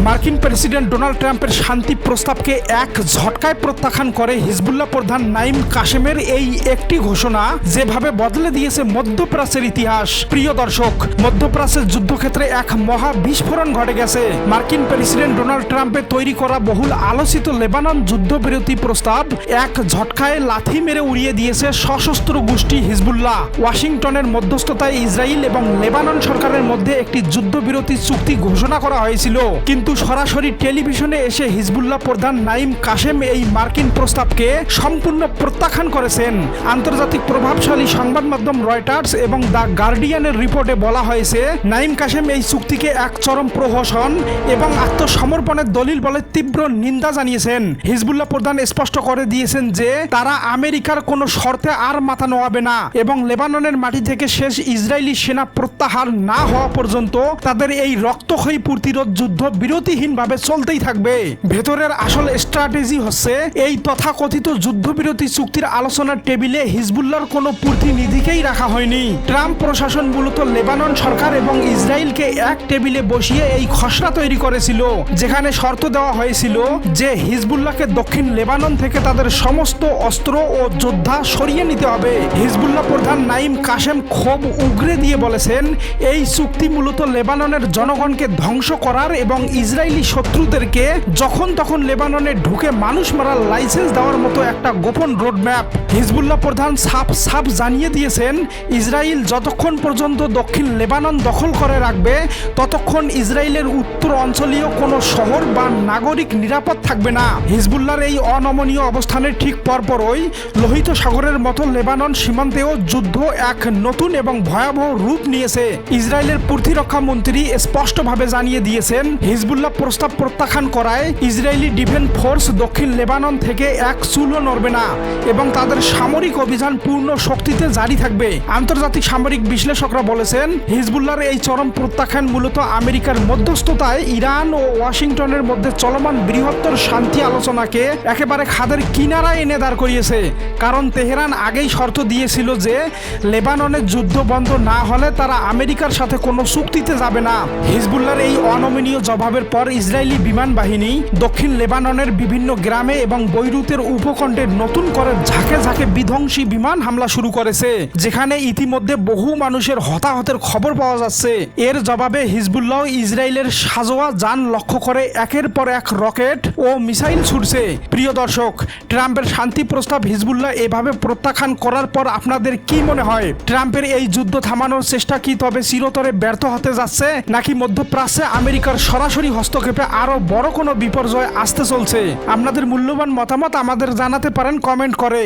মার্কিন president Donald ট্রাম্পের শান্তি প্রস্তাবকে এক ঝটকায় প্রত্যাখ্যান করে হিজবুল্লাহ প্রধান নাঈম কাশেমের এই একটি ঘোষণা যেভাবে বদলে দিয়েছে মধ্যপ্রাচ্যের ইতিহাস। প্রিয় দর্শক, মধ্যপ্রাচ্যের যুদ্ধক্ষেত্রে এক মহা বিস্ফোরণ ঘটে গেছে। মার্কিন প্রেসিডেন্ট ডোনাল্ড ট্রাম্পের তৈরি করা বহুল আলোচিত লেবানন যুদ্ধবিরতি প্রস্তাব এক ঝটকায় লাথি মেরে উড়িয়ে দিয়েছে সশস্ত্র গোষ্ঠী হিজবুল্লাহ। ওয়াশিংটনের মধ্যস্থতায় ইসরায়েল এবং লেবানন সরকারের মধ্যে একটি যুদ্ধবিরতি চুক্তি ঘোষণা করা হয়েছিল, কিন্তু সরাসরি টেলিভিশনে এসে হিজবুল্লাহ প্রধান নাঈম কাশেম এই মার্কিন প্রস্তাবকে সম্পূর্ণ প্রত্যাখ্যান করেছেন। আন্তর্জাতিক প্রভাবশালী সংবাদ মাধ্যম রয়টার্স এবং দ্য গার্ডিয়ানের রিপোর্টে বলা হয়েছে, নাঈম কাশেম এই চুক্তিকে এক চরম প্রহসন এবং আত্মসমর্পণের দলিল বলে তীব্র নিন্দা জানিয়েছেন। হিজবুল্লাহ প্রধান স্পষ্ট করে দিয়েছেন যে তারা আমেরিকার কোনো শর্তে আর মাথা নোয়াবে না এবং লেবাননের মাটি থেকে শেষ ইসরায়েলি সেনা প্রত্যাহার না হওয়া পর্যন্ত তাদের এই রক্তক্ষয়ী প্রতিরোধ যুদ্ধ বিরতিহীনভাবে চলতেই থাকবে। ভেতরের আসল স্ট্র্যাটেজি হচ্ছে, এই তথাকথিত যুদ্ধবিরতি চুক্তির আলোচনার টেবিলে হিজবুল্লাহর কোনো প্রতিনিধিকেই রাখা হয়নি। ট্রাম্প প্রশাসন মূলত লেবানন সরকার এবং ইসরায়েলকে এক টেবিলে বসিয়ে এই খসড়া তৈরি করেছিল, যেখানে শর্ত দেওয়া হয়েছিল যে হিজবুল্লাহকে দক্ষিণ লেবানন থেকে তাদের সমস্ত অস্ত্র ও যোদ্ধা সরিয়ে নিতে হবে। হিজবুল্লাহ প্রধান নাঈম কাশেম ক্ষোভ উগরে দিয়ে বলেছেন, এই চুক্তি মূলত লেবাননের জনগণকে ধ্বংস করার এবং ইসরায়েলি শত্রুদেরকে যখন তখন লেবাননে ঢুকে মানুষ মারার লাইসেন্স দেওয়ার মতো একটা গোপন রোডম্যাপ। হিজবুল্লাহ প্রধান সাফ জানিয়ে দিয়েছেন, ইসরায়েল যতক্ষণ পর্যন্ত দক্ষিণ লেবানন দখল করে রাখবে ততক্ষণ ইসরায়েলের উত্তর অঞ্চলীয় কোনো শহর বা নাগরিক নিরাপদ থাকবে না। হিজবুল্লাহর এই অনমনীয় অবস্থানের ঠিক পরপরই লোহিত সাগরের মতো লেবানন সীমান্তেও যুদ্ধ এক নতুন এবং ভয়াবহ রূপ নিয়েছে। ইসরায়েলের প্রতিরক্ষা মন্ত্রী স্পষ্টভাবে জানিয়ে দিয়েছেন, হিজবুল্লাহ প্রস্তাব প্রত্যাখ্যান করায় ইসরায়েলি ডিফেন্স ফোর্স দক্ষিণ লেবানন থেকে এক চুলও নড়বে না এবং তাদের সামরিক অভিযান পূর্ণ শক্তিতে জারি থাকবে। আন্তর্জাতিক সামরিক বিশ্লেষকরা বলেছেন, হিজবুল্লাহর এই চরম প্রত্যাখ্যান মূলত আমেরিকার মধ্যস্থতায় ইরান ও ওয়াশিংটনের মধ্যে চলমান বৃহত্তর শান্তি আলোচনাকে একেবারে খাদের কিনারা এনে দাঁড় করিয়েছে। কারণ তেহরান আগেই শর্ত দিয়েছিল যে লেবাননের যুদ্ধ বন্ধ না হলে তারা আমেরিকার সাথে কোনো চুক্তিতে যাবে না। হিজবুল্লাহর এই অনমনীয় জবাবের পর ইসরায়েলি বিমান বাহিনী দক্ষিণ লেবাননের বিভিন্ন গ্রামে এবং বৈরুতের উপকণ্ঠে নতুন করে ঝাঁকে ঝাঁকে বিধ্বংসী বিমান হামলা শুরু করেছে, যেখানে ইতিমধ্যে বহু মানুষের হতাহতের খবর পাওয়া যাচ্ছে। এর জবাবে হিজবুল্লাহ ইসরায়েলের সাজোয়া যান লক্ষ্য করে একের পর এক রকেট ও মিসাইল ছুড়ছে। প্রিয় দর্শক, ট্রাম্পের শান্তি প্রস্তাব হিজবুল্লাহ এভাবে প্রত্যাখ্যান করার পর আপনাদের কি মনে হয়? ট্রাম্পের এই যুদ্ধ থামানোর চেষ্টা কি তবে চিরতরে ব্যর্থ হতে যাচ্ছে, নাকি মধ্যপ্রাচ্যে আমেরিকার সরাসরি হস্তক্ষেপে আরো বড় কোনো বিপর্যয় আসতে চলছে? আপনাদের মূল্যবান মতামত আমাদের জানাতে পারেন কমেন্ট করে।